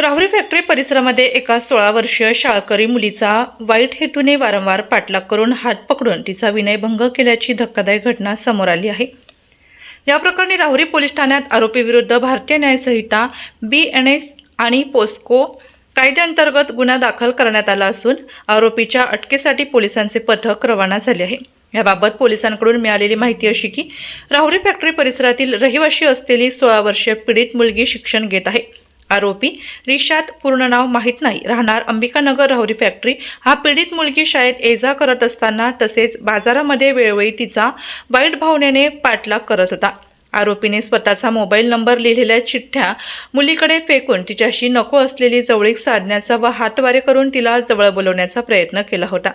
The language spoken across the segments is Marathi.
राहुरी फॅक्टरी परिसरामध्ये एका 16 वर्षीय शाळकरी मुलीचा वाईट हेतूने वारंवार पाठलाग करून हात पकडून तिचा विनयभंग केल्याची धक्कादायक घटना समोर आली आहे। या प्रकरणी राहुरी पोलीस ठाण्यात आरोपीविरुद्ध भारतीय न्याय संहिता BNS आणि पोस्को कायद्याअंतर्गत गुन्हा दाखल करण्यात आला असून आरोपीच्या अटकेसाठी पोलिसांचे पथक रवाना झाले आहे। याबाबत पोलिसांकडून मिळालेली माहिती अशी की राहुरी फॅक्टरी परिसरातील रहिवासी असलेली 16 वर्षीय पीडित मुलगी शिक्षण घेत आहे। आरोपी रिशात, पूर्ण नाव माहीत नाही, राहणार अंबिकानगर राहुरी फॅक्टरी, हा पीडित मुलगी शाळेत ये-जा करत असताना तसेच बाजारामध्ये वेळोवेळी तिचा वाईट भावनेने पाठलाग करत होता। आरोपीने स्वतःचा मोबाईल नंबर लिहिलेल्या चिठ्ठ्या मुलीकडे फेकून तिच्याशी नको असलेली जवळीक साधण्याचा व हातवारे करून तिला जवळ बोलवण्याचा प्रयत्न केला होता।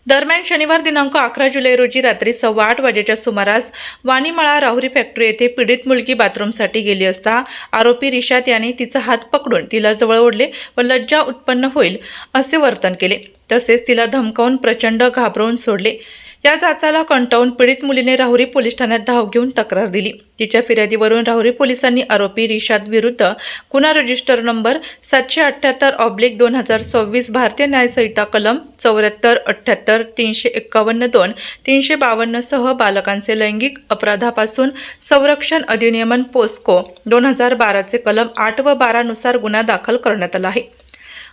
दरम्यान शनिवार दिनांक 11 जुलै रोजी रात्री 8:15 वाजेच्या सुमारास वाणीमळा राहुरी फॅक्टरी येथे पीडित मुलगी बाथरूमसाठी गेली असता आरोपी रिशात याने तिचा हात पकडून तिला जवळ ओढले व लज्जा उत्पन्न होईल असे वर्तन केले। तसेच तिला धमकावून प्रचंड घाबरवून सोडले। या जाचाला कंटाळून पीडित मुलीने राहुरी पोलीस ठाण्यात धाव घेऊन तक्रार दिली। तिच्या फिर्यादीवरून राहुरी पोलिसांनी आरोपी रिशाद विरुद्ध गुन्हा रजिस्टर नंबर 778/2026 भारतीय न्याय संहिता कलम 74, 78, 351, 352 सह बालकांचे लैंगिक अपराधापासून संरक्षण अधिनियम पोस्को 2012 चे कलम 8 व 12 नुसार गुन्हा दाखल करण्यात आला आहे।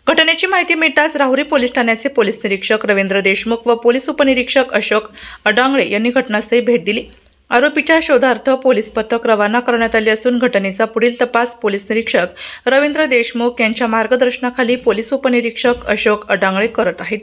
घटनेची माहिती मिळताच राहुरी पोलीस ठाण्याचे पोलीस निरीक्षक रवींद्र देशमुख व पोलीस उपनिरीक्षक अशोक अडांगळे यांनी घटनास्थळी भेट दिली। आरोपीच्या शोधार्थ पोलीस पथक रवाना करण्यात आले असून घटनेचा पुढील तपास पोलीस निरीक्षक रवींद्र देशमुख यांच्या मार्गदर्शनाखाली पोलीस उपनिरीक्षक अशोक अडांगळे करत आहेत।